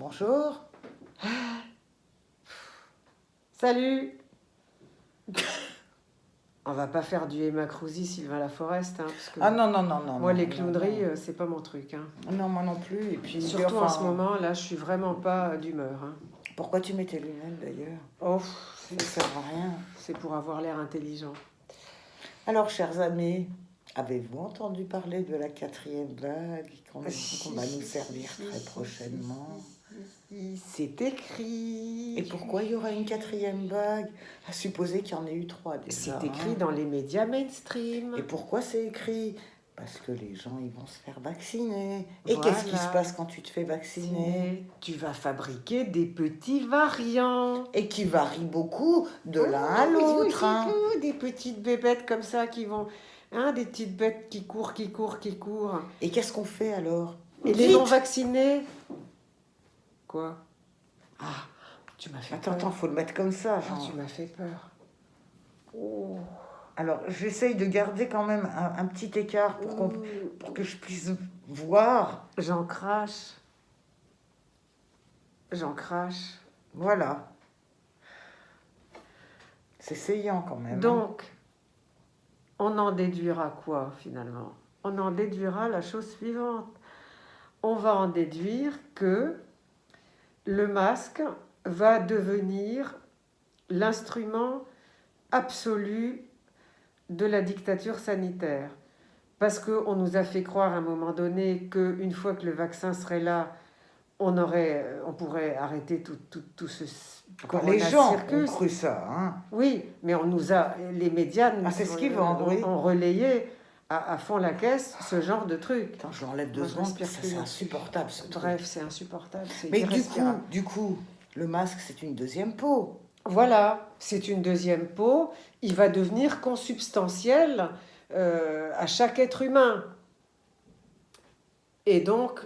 Bonjour. Salut. On va pas faire du Emma Cruzy, Sylvain Laforest, hein, parce que Ah non, non, non, non. moi, non, les non, clouneries, non. c'est pas mon truc. Hein. Non, moi non plus. Et puis, Surtout en ce moment, là, je suis vraiment pas d'humeur. Hein. Pourquoi tu mets tes lunettes d'ailleurs? Oh, Ça ne sert à rien. c'est pour avoir l'air intelligent. Alors, chers amis, avez-vous entendu parler de la 4e vague qu'on va nous servir très prochainement? C'est écrit. Et pourquoi il y aura une 4e vague? À supposer qu'il y en ait eu 3 déjà. C'est écrit dans les médias mainstream. Et pourquoi c'est écrit? Parce que les gens, ils vont se faire vacciner. Et Voilà. qu'est-ce qui se passe quand tu te fais vacciner? Tu vas fabriquer des petits variants. Et qui varient beaucoup de l'un à l'autre. Hein. Des petites bébêtes comme ça qui vont... Hein, des petites bêtes qui courent. Et qu'est-ce qu'on fait alors? Et les non-vaccinés? Quoi? Ah, tu m'as fait peur. Attends, faut le mettre comme ça. Ah, tu m'as fait peur. Oh. Alors, j'essaye de garder quand même un petit écart pour que je puisse voir. J'en crache. Voilà. C'est saillant quand même. Donc, on en déduira quoi finalement? On en déduira la chose suivante. On va en déduire que le masque va devenir l'instrument absolu de la dictature sanitaire. Parce qu'on nous a fait croire à un moment donné qu'une fois que le vaccin serait là, on pourrait arrêter tout ce Les gens circus. ont cru ça. Hein. Oui, mais les médias c'est ce qu'ils vendent, oui. ont relayé à fond la caisse ce genre de truc. Attends, je l'enlève 2 secondes, c'est insupportable ce truc. Bref, c'est insupportable. Mais du coup, le masque, c'est une deuxième peau. Voilà, c'est une deuxième peau. Il va devenir consubstantiel à chaque être humain. Et donc,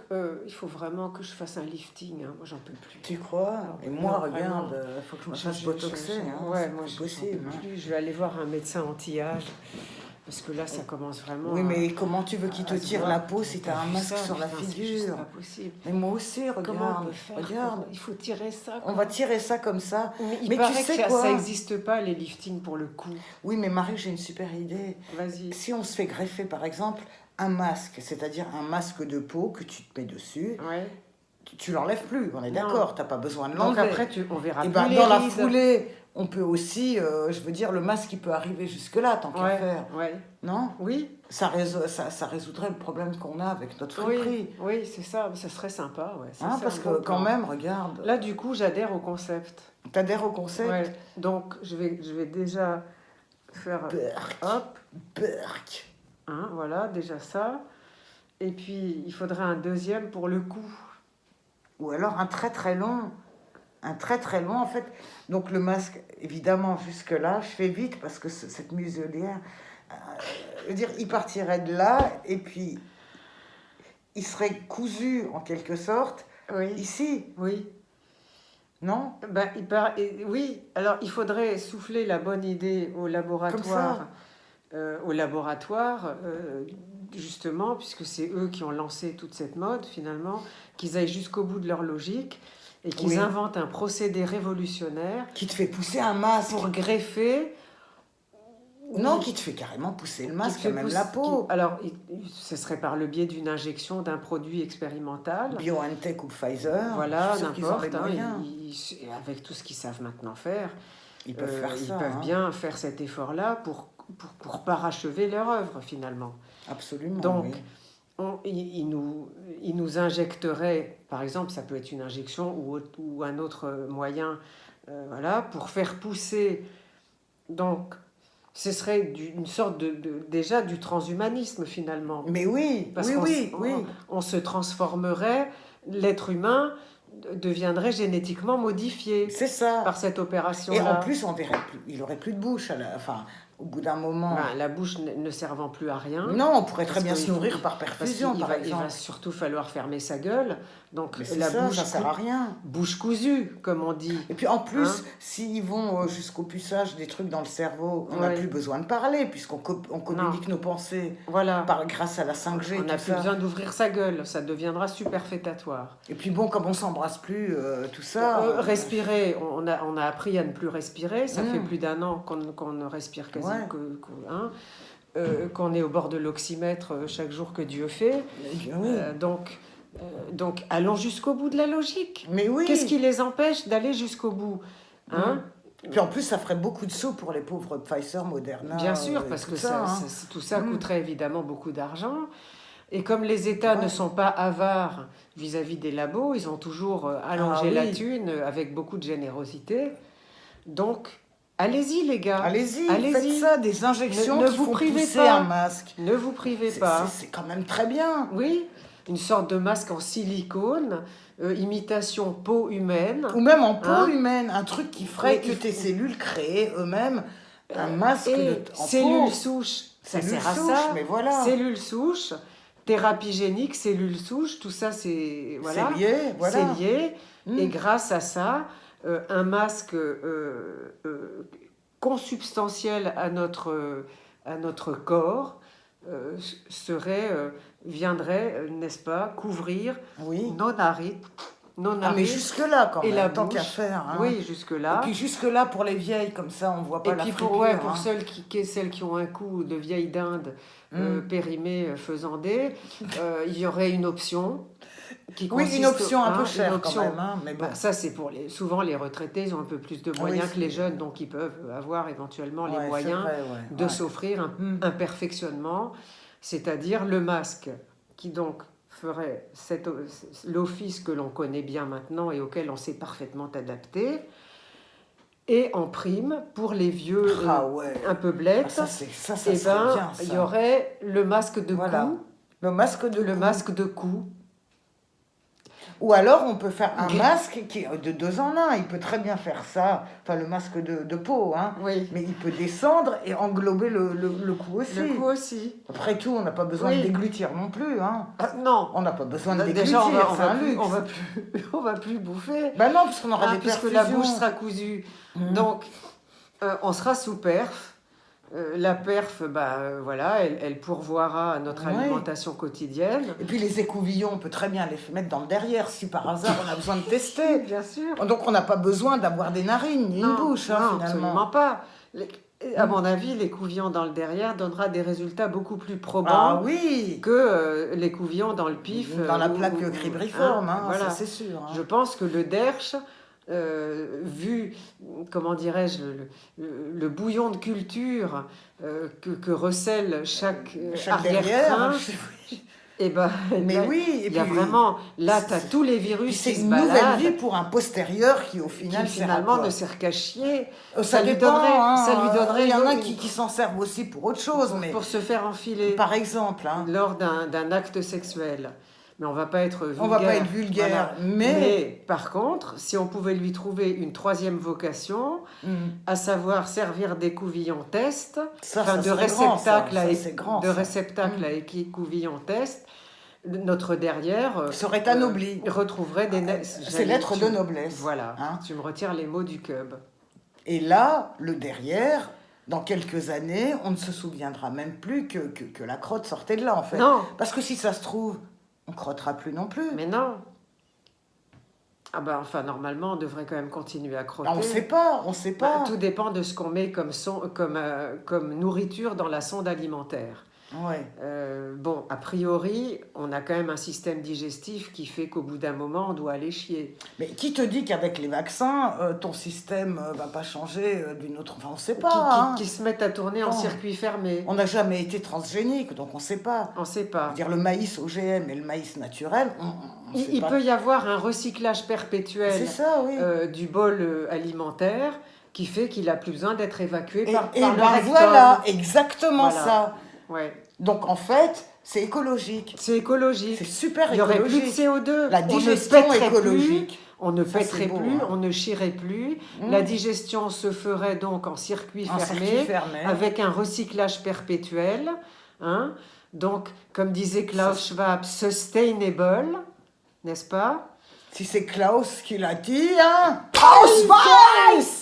il faut vraiment que je fasse un lifting. Hein. Moi, j'en peux plus. Tu crois? Et moi, regarde, il faut que je me fasse botoxer. Ouais, moi, je ne peux plus. Je vais aller voir un médecin anti-âge. Parce que là, ça commence vraiment. Oui, mais comment tu veux qu'il te tire la peau si tu as un masque sur la figure? C'est pas possible. Mais moi aussi, regarde. Comment on peut faire? Regarde. Il faut tirer ça. On va tirer ça comme ça. Mais tu sais quoi? Ça n'existe pas, les liftings pour le cou. Oui, mais Marie, j'ai une super idée. Vas-y. Si on se fait greffer, par exemple, un masque, c'est-à-dire un masque de peau que tu te mets dessus, ouais. tu l'enlèves plus, on est d'accord, tu n'as pas besoin de l'enlever. Donc après, on verra plus les dans la rides. foulée, on peut aussi, je veux dire, le masque, il peut arriver jusque-là, tant qu'à faire. Ouais. Non? Oui. Ça résoudrait le problème qu'on a avec notre friperie. Oui, c'est ça, ça serait sympa. Ouais. Parce que quand même, regarde... Là, du coup, j'adhère au concept. T'adhères au concept? Ouais. Donc, je vais déjà faire... Burk. Hein, voilà, déjà ça. Et puis, il faudrait un deuxième pour le cou. Ou alors un très très long, en fait. Donc le masque, évidemment, jusque-là, je fais vite parce que cette muselière, je veux dire, il partirait de là et puis il serait cousu en quelque sorte ici. Oui. Non? Oui, alors il faudrait souffler la bonne idée au laboratoire. Justement, puisque c'est eux qui ont lancé toute cette mode finalement, qu'ils aillent jusqu'au bout de leur logique et qu'ils inventent un procédé révolutionnaire qui te fait pousser un masque pour greffer. Non, qui te fait carrément pousser le masque, même la peau. Alors, ce serait par le biais d'une injection d'un produit expérimental. BioNTech ou Pfizer. Voilà, n'importe. Avec tout ce qu'ils savent maintenant faire, ils peuvent faire ça. Ils peuvent bien faire cet effort-là pour parachever leur œuvre, finalement. Absolument, donc, ils nous injecteraient, par exemple, ça peut être une injection ou un autre moyen, pour faire pousser. Donc, ce serait une sorte déjà du transhumanisme, finalement. Mais oui, parce on se transformerait, l'être humain deviendrait génétiquement modifié. C'est ça. Par cette opération-là. Et en plus, il n'aurait plus de bouche au bout d'un moment. La bouche ne servant plus à rien. Non, on pourrait très bien se nourrir par perfusion, il va surtout falloir fermer sa gueule, Donc Mais c'est la ça, ça sert à rien. bouche cousue, comme on dit. Et puis en plus, Hein? s'ils vont jusqu'au puçage des trucs dans le cerveau, on n'a Ouais. plus besoin de parler, puisqu'on on Non, communique nos pensées voilà. grâce à la 5G, On tout n'a plus ça. besoin d'ouvrir sa gueule, ça deviendra superfétatoire. Et puis bon, comme on s'embrasse plus, tout ça. Respirer, on a appris à ne plus respirer, ça fait Mm. plus d'1 an qu'on ne respire quasi Ouais. hein, qu'on est au bord de l'oxymètre chaque jour que Dieu fait. Oui. Donc allons jusqu'au bout de la logique. Mais oui. Qu'est-ce qui les empêche d'aller jusqu'au bout, hein? Puis en plus, ça ferait beaucoup de sous pour les pauvres Pfizer, Moderna. Bien sûr, et parce tout que ça, hein. tout ça coûterait évidemment beaucoup d'argent. Et comme les États ne sont pas avares vis-à-vis des labos, ils ont toujours allongé la thune avec beaucoup de générosité. Donc, allez-y les gars. Allez-y, Allez-y. faites ça, des injections Ne qui vous font privez pousser pas. un masque. Ne vous privez pas. C'est quand même très bien. Oui, une sorte de masque en silicone, imitation peau humaine. Ou même en peau Hein? humaine, un truc qui ferait Mais que tes cellules créent eux-mêmes un masque en cellules peau. souches, ça Cellules sert à souches, ça. mais voilà. Cellules souches, thérapie génique, cellules souches, tout ça c'est voilà, C'est lié, voilà. c'est lié. Mm. Et grâce à ça, un masque consubstantiel à notre corps viendrait, n'est-ce pas, couvrir Oui. nos narines, Ah, mais jusque-là, quand et même, la tant bouche. qu'à faire. Hein. Oui, jusque-là. Et puis jusque-là, pour les vieilles, comme ça, on voit pas Et la puis fripure. pour hein. celles qui ont un cou de vieille dinde Mm. périmée, faisandée, il y aurait une option qui Oui, consiste, une option un peu une chère option. quand même. Hein, mais bon. Bah, ça, c'est pour souvent les retraités, ils ont un peu plus de Ah moyens oui, que les jeunes, donc ils peuvent avoir éventuellement Ouais, les c'est moyens vrai, ouais, de ouais. s'offrir Mm. un perfectionnement, c'est-à-dire le masque qui donc ferait l'office que l'on connaît bien maintenant et auquel on s'est parfaitement adapté. Et en prime, pour les vieux Ah ouais. un peu blettes, Ah, ça eh serait ben, bien, ça. il y aurait le masque de Voilà. cou. Le masque de Le cou. masque de cou. Ou alors, on peut faire un masque qui est de 2 en 1. Il peut très bien faire ça. Enfin, le masque de peau, hein. Oui. Mais il peut descendre et englober le cou aussi. Le cou aussi. Après tout, on n'a pas besoin Oui. de déglutir non plus, hein. Non. On n'a pas besoin de déglutir, Déjà, c'est un luxe. on va plus bouffer. Ben non, parce qu'on aura des Puisque perfusions. la bouche sera cousue. Donc, on sera sous perf. La perf, voilà, elle pourvoira à notre Ouais. alimentation quotidienne. Et puis les écouvillons, on peut très bien les mettre dans le derrière si par hasard on a besoin de tester. Bien sûr. Donc on n'a pas besoin d'avoir des narines ni une bouche, hein, non, finalement. absolument pas. À mon avis, l'écouvillon dans le derrière donnera des résultats beaucoup plus probants Ah oui, que l'écouvillon dans le pif. dans la ou- plaque ou- cribriforme, hein, voilà. ça c'est sûr. Hein. Je pense que le derche, vu, comment dirais-je, le bouillon de culture que recèle chaque derrière. arrière-train, et ben, Mais là, oui, et il y a puis vraiment, là, tu as c'est- tous les puis virus c'est qui se une nouvelle baladent, vie pour un postérieur qui au final qui sert à finalement quoi ne sert qu'à chier. Ça lui dépend, donnerait- hein. ça lui donnerait Il y en a une- qui s'en servent aussi pour autre chose, mais pour se faire enfiler par exemple, hein, lors d'un acte sexuel. Mais on va pas être vulgaire. on va pas être vulgaire, Voilà. Mais par contre, si on pouvait lui trouver une troisième vocation, à savoir servir d'écouvillon test, ça, enfin ça de serait grand, réceptacle ça. à Ça, c'est grand, de ça. réceptacle à écouvillon test, notre derrière Serait anobli. retrouverait des C'est lettres de noblesse. Voilà, Hein. tu me retires les mots du cub. Et là, le derrière, dans quelques années, on ne se souviendra même plus que la crotte sortait de là, en fait. Non. Parce que si ça se trouve, on crottera plus non plus. Mais non. Ah ben enfin normalement on devrait quand même continuer à crotter. On ne sait pas, on sait pas. Tout dépend de ce qu'on met comme nourriture dans la sonde alimentaire. Ouais. Bon, a priori, on a quand même un système digestif qui fait qu'au bout d'un moment, on doit aller chier. Mais qui te dit qu'avec les vaccins, ton système va pas changer d'une autre... Enfin, on ne sait pas. Qui se mettent à tourner en Attends. circuit fermé. On n'a jamais été transgénique, donc on ne sait pas. On ne sait pas. Dire le maïs OGM et le maïs naturel, on sait Il pas. peut y avoir un recyclage perpétuel C'est ça, oui. du bol alimentaire qui fait qu'il n'a plus besoin d'être évacué Et par le ben rectum. voilà, exactement Voilà. ça. Ouais. Donc en fait, c'est écologique. C'est écologique. C'est super Il n'y aurait plus de écologique. CO2. La On ne digestion pèterait écologique. plus, on ne Ça, pèterait c'est beau, plus, hein. on ne chierait plus. Mmh. La digestion se ferait donc en circuit En fermé, circuit fermé. avec un recyclage perpétuel. Hein. Donc, comme disait Klaus Schwab, sustainable. n'est-ce pas? Si c'est Klaus qui l'a dit, hein? Ausweis!